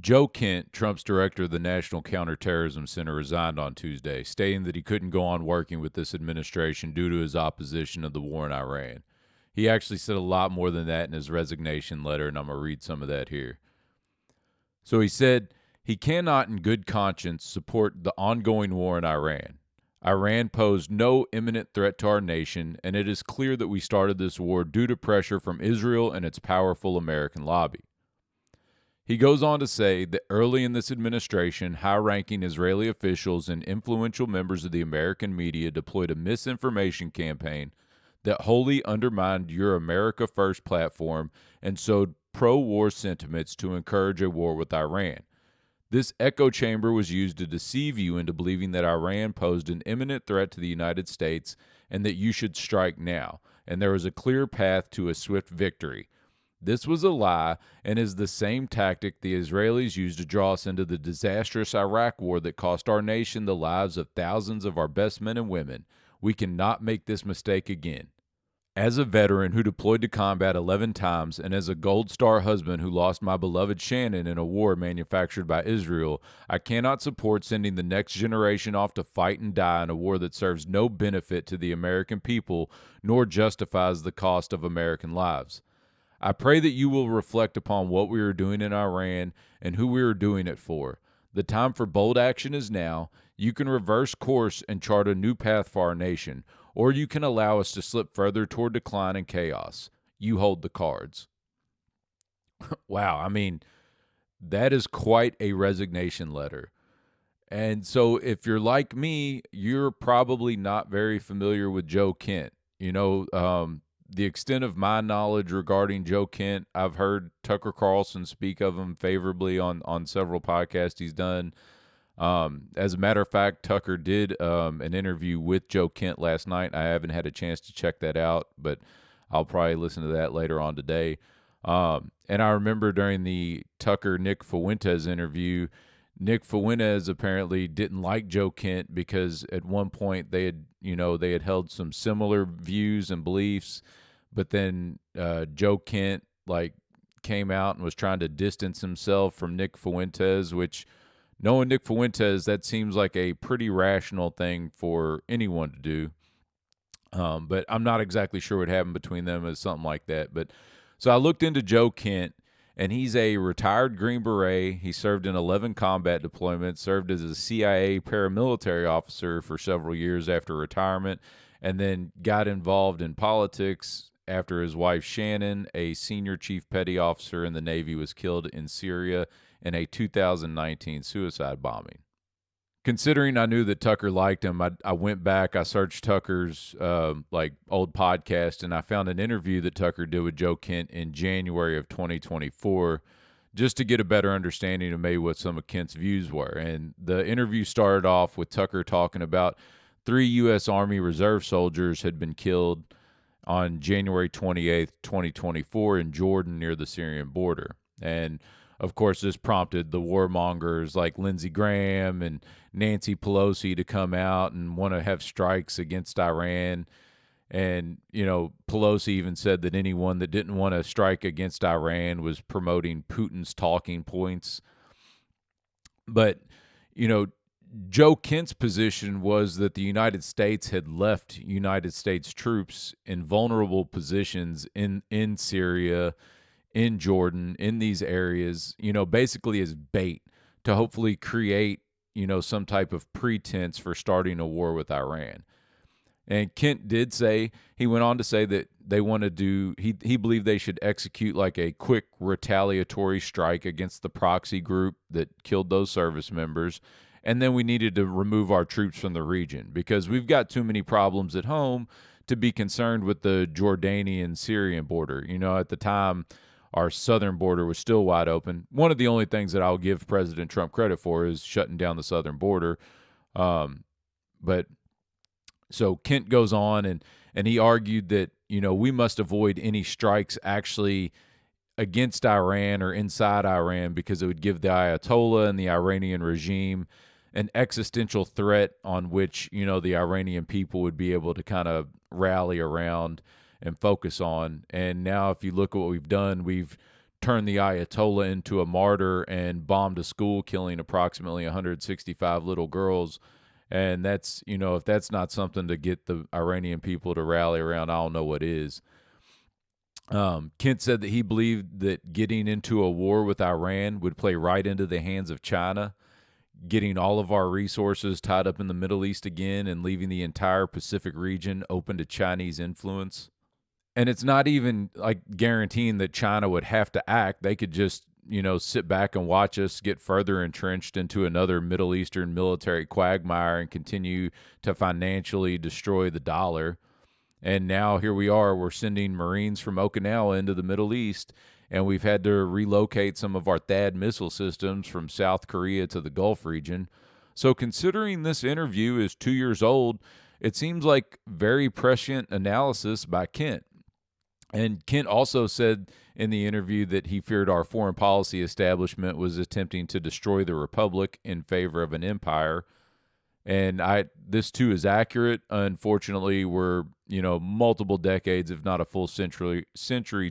Joe Kent, Trump's director of the National Counterterrorism Center, resigned on Tuesday, stating that he couldn't go on working with this administration due to his opposition of the war in Iran. He actually said a lot more than that in his resignation letter, and I'm going to read some of that here. So he said he cannot, in good conscience, support the ongoing war in Iran. Iran posed no imminent threat to our nation, and it is clear that we started this war due to pressure from Israel and its powerful American lobby. He goes on to say that early in this administration, high ranking Israeli officials and influential members of the American media deployed a misinformation campaign that wholly undermined your America First platform and sowed pro war sentiments to encourage a war with Iran. This echo chamber was used to deceive you into believing that Iran posed an imminent threat to the United States and that you should strike now, and there was a clear path to a swift victory. This was a lie and is the same tactic the Israelis used to draw us into the disastrous Iraq war that cost our nation the lives of thousands of our best men and women. We cannot make this mistake again. As a veteran who deployed to combat 11 times and as a Gold Star husband who lost my beloved Shannon in a war manufactured by Israel, I cannot support sending the next generation off to fight and die in a war that serves no benefit to the American people nor justifies the cost of American lives. I pray that you will reflect upon what we are doing in Iran and who we are doing it for. The time for bold action is now. You can reverse course and chart a new path for our nation, or you can allow us to slip further toward decline and chaos. You hold the cards. Wow, I mean, that is quite a resignation letter. And so if you're like me, you're probably not very familiar with Joe Kent. The extent of my knowledge regarding Joe Kent, I've heard Tucker Carlson speak of him favorably on several podcasts he's done. As a matter of fact, Tucker did an interview with Joe Kent last night. I haven't had a chance to check that out, but I'll probably listen to that later on today. And I remember during the Tucker-Nick Fuentes interview, Nick Fuentes apparently didn't like Joe Kent because at one point they had held some similar views and beliefs, but then Joe Kent came out and was trying to distance himself from Nick Fuentes, which, knowing Nick Fuentes, that seems like a pretty rational thing for anyone to do. But I'm not exactly sure what happened between them as something like that. But so I looked into Joe Kent, and he's a retired Green Beret. He served in 11 combat deployments, served as a CIA paramilitary officer for several years after retirement, and then got involved in politics after his wife Shannon, a senior chief petty officer in the Navy, was killed in Syria in a 2019 suicide bombing. Considering I knew that Tucker liked him, I went back, I searched Tucker's old podcast, and I found an interview that Tucker did with Joe Kent in January of 2024, just to get a better understanding of maybe what some of Kent's views were. And the interview started off with Tucker talking about 3 U.S. Army Reserve soldiers had been killed on January 28th, 2024 in Jordan near the Syrian border. And of course, this prompted the warmongers like Lindsey Graham and Nancy Pelosi to come out and want to have strikes against Iran. And, Pelosi even said that anyone that didn't want to strike against Iran was promoting Putin's talking points. But, Joe Kent's position was that the United States had left United States troops in vulnerable positions in Syria, in Jordan, in these areas, basically as bait to hopefully create, some type of pretense for starting a war with Iran. And Kent did say, he went on to say that they want to do, he believed they should execute like a quick retaliatory strike against the proxy group that killed those service members. And then we needed to remove our troops from the region because we've got too many problems at home to be concerned with the Jordanian-Syrian border. At the time, our southern border was still wide open. One of the only things that I'll give President Trump credit for is shutting down the southern border. But so Kent goes on and he argued that, we must avoid any strikes actually against Iran or inside Iran because it would give the Ayatollah and the Iranian regime an existential threat on which, the Iranian people would be able to kind of rally around and focus on. And now if you look at what we've done, we've turned the Ayatollah into a martyr and bombed a school, killing approximately 165 little girls. And that's, if that's not something to get the Iranian people to rally around, I don't know what is. Kent said that he believed that getting into a war with Iran would play right into the hands of China, getting all of our resources tied up in the Middle East again and leaving the entire Pacific region open to Chinese influence. And it's not even like guaranteeing that China would have to act. They could just, sit back and watch us get further entrenched into another Middle Eastern military quagmire and continue to financially destroy the dollar. And now here we are, we're sending Marines from Okinawa into the Middle East, and we've had to relocate some of our THAAD missile systems from South Korea to the Gulf region. So considering this interview is 2 years old, it seems like very prescient analysis by Kent. And Kent also said in the interview that he feared our foreign policy establishment was attempting to destroy the republic in favor of an empire. And this too is accurate. Unfortunately, we're, multiple decades, if not a full century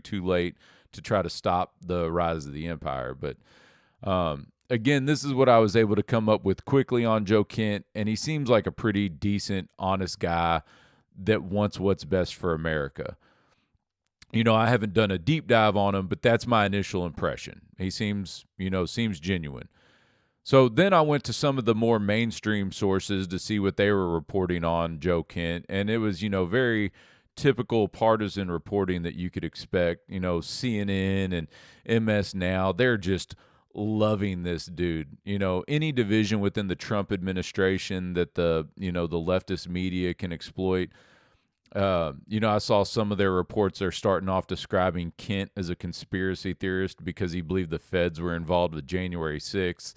too late to try to stop the rise of the empire. But again, this is what I was able to come up with quickly on Joe Kent, and he seems like a pretty decent, honest guy that wants what's best for America. I haven't done a deep dive on him, but that's my initial impression. He seems genuine. So then I went to some of the more mainstream sources to see what they were reporting on Joe Kent, and it was, very typical partisan reporting that you could expect. CNN and MS Now, they're just loving this dude. Any division within the Trump administration that the leftist media can exploit. I saw some of their reports. They're starting off describing Kent as a conspiracy theorist because he believed the feds were involved with January 6th.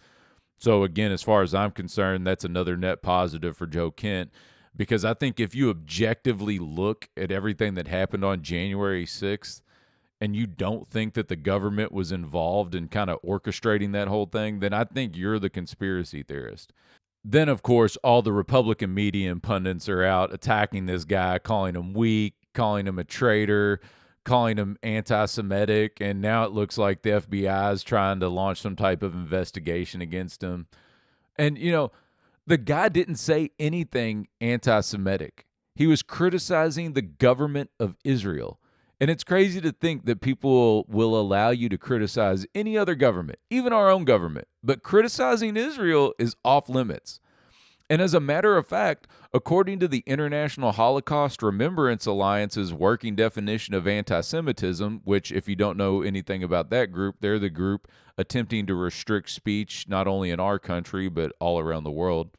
So again, as far as I'm concerned, that's another net positive for Joe Kent, because I think if you objectively look at everything that happened on January 6th and you don't think that the government was involved in kind of orchestrating that whole thing, then I think you're the conspiracy theorist. Then, of course, all the Republican media and pundits are out attacking this guy, calling him weak, calling him a traitor, calling him anti-Semitic, and now it looks like the FBI is trying to launch some type of investigation against him. And, the guy didn't say anything anti-Semitic. He was criticizing the government of Israel. And it's crazy to think that people will allow you to criticize any other government, even our own government. But criticizing Israel is off limits. And as a matter of fact, according to the International Holocaust Remembrance Alliance's working definition of anti-Semitism, which, if you don't know anything about that group, they're the group attempting to restrict speech not only in our country, but all around the world.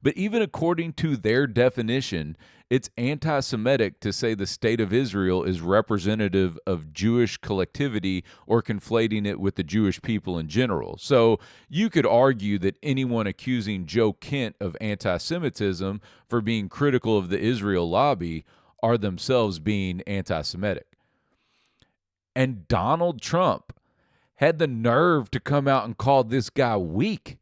But even according to their definition, it's anti-Semitic to say the state of Israel is representative of Jewish collectivity or conflating it with the Jewish people in general. So you could argue that anyone accusing Joe Kent of anti-Semitism for being critical of the Israel lobby are themselves being anti-Semitic. And Donald Trump had the nerve to come out and call this guy weak.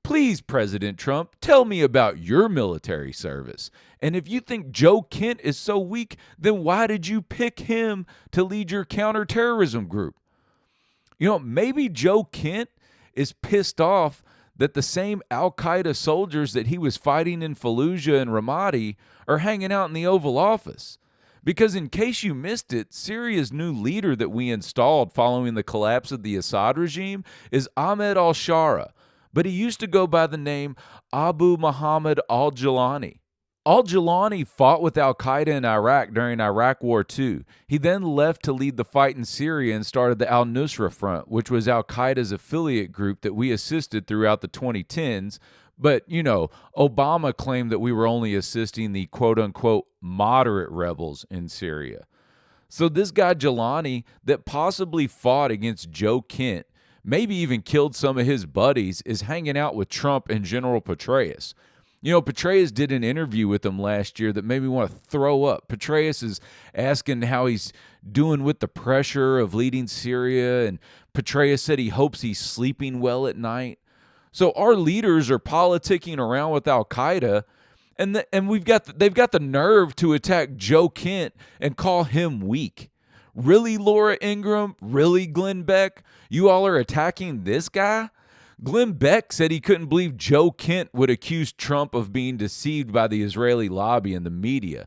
Please, President Trump, tell me about your military service. And if you think Joe Kent is so weak, then why did you pick him to lead your counterterrorism group? Maybe Joe Kent is pissed off that the same Al-Qaeda soldiers that he was fighting in Fallujah and Ramadi are hanging out in the Oval Office. Because in case you missed it, Syria's new leader that we installed following the collapse of the Assad regime is Ahmed al-Shara, but he used to go by the name Abu Muhammad al-Jilani. Al-Jilani fought with al-Qaeda in Iraq during Iraq War II. He then left to lead the fight in Syria and started the al-Nusra Front, which was al-Qaeda's affiliate group that we assisted throughout the 2010s. But, Obama claimed that we were only assisting the quote-unquote moderate rebels in Syria. So this guy Jilani that possibly fought against Joe Kent, maybe even killed some of his buddies, is hanging out with Trump and General Petraeus. Petraeus did an interview with him last year that made me want to throw up. Petraeus is asking how he's doing with the pressure of leading Syria, and Petraeus said he hopes he's sleeping well at night. So our leaders are politicking around with al-Qaeda, and they've got the nerve to attack Joe Kent and call him weak. Really, Laura Ingraham? Really, Glenn Beck? You all are attacking this guy? Glenn Beck said he couldn't believe Joe Kent would accuse Trump of being deceived by the Israeli lobby and the media.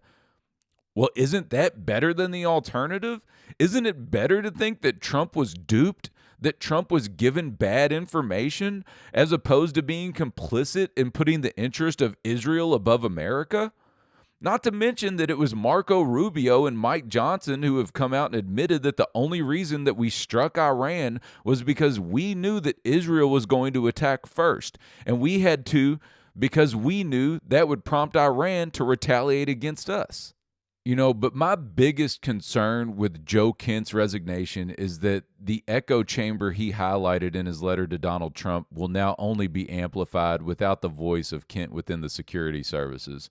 Well, isn't that better than the alternative? Isn't it better to think that Trump was duped, that Trump was given bad information, as opposed to being complicit in putting the interest of Israel above America? Not to mention that it was Marco Rubio and Mike Johnson who have come out and admitted that the only reason that we struck Iran was because we knew that Israel was going to attack first. And we had to because we knew that would prompt Iran to retaliate against us. But my biggest concern with Joe Kent's resignation is that the echo chamber he highlighted in his letter to Donald Trump will now only be amplified without the voice of Kent within the security services.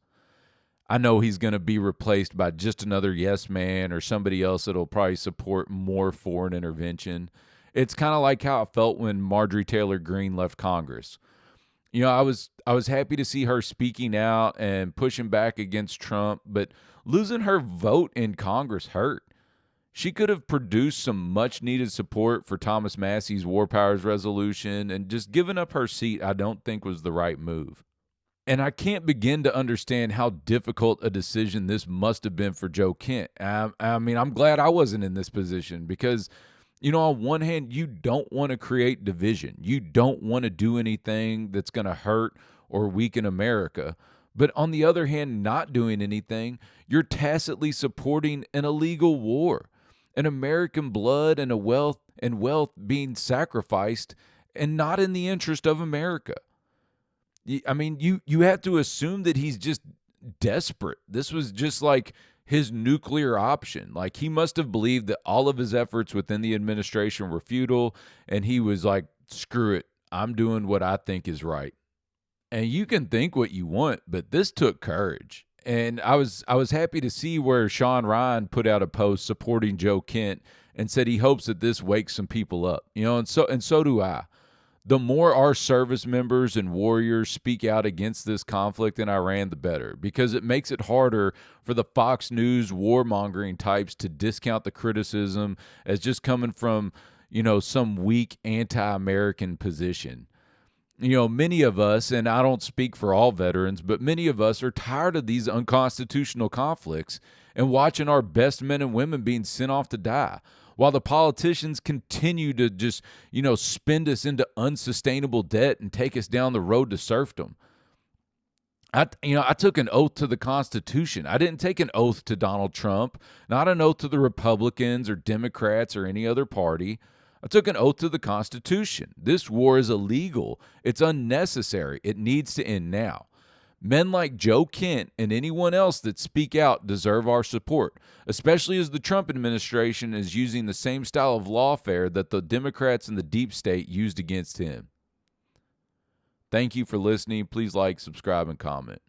I know he's going to be replaced by just another yes man or somebody else that'll probably support more foreign intervention. It's kind of like how I felt when Marjorie Taylor Greene left Congress. I was happy to see her speaking out and pushing back against Trump, but losing her vote in Congress hurt. She could have produced some much needed support for Thomas Massey's War Powers resolution, and just giving up her seat I don't think was the right move. And I can't begin to understand how difficult a decision this must have been for Joe Kent. I'm glad I wasn't in this position because, on one hand, you don't want to create division. You don't want to do anything that's going to hurt or weaken America. But on the other hand, not doing anything, you're tacitly supporting an illegal war, an American blood and wealth being sacrificed and not in the interest of America. You have to assume that he's just desperate. This was just like his nuclear option. Like, he must have believed that all of his efforts within the administration were futile, and he was like, screw it, I'm doing what I think is right. And you can think what you want, but this took courage. And I was happy to see where Sean Ryan put out a post supporting Joe Kent and said he hopes that this wakes some people up. And so do I. The more our service members and warriors speak out against this conflict in Iran, the better, because it makes it harder for the Fox News warmongering types to discount the criticism as just coming from, some weak anti-American position. Many of us, and I don't speak for all veterans, but many of us are tired of these unconstitutional conflicts and watching our best men and women being sent off to die, while the politicians continue to just, spend us into unsustainable debt and take us down the road to serfdom. I took an oath to the Constitution. I didn't take an oath to Donald Trump, not an oath to the Republicans or Democrats or any other party. I took an oath to the Constitution. This war is illegal. It's unnecessary. It needs to end now. Men like Joe Kent and anyone else that speak out deserve our support, especially as the Trump administration is using the same style of lawfare that the Democrats and the deep state used against him. Thank you for listening. Please like, subscribe, and comment.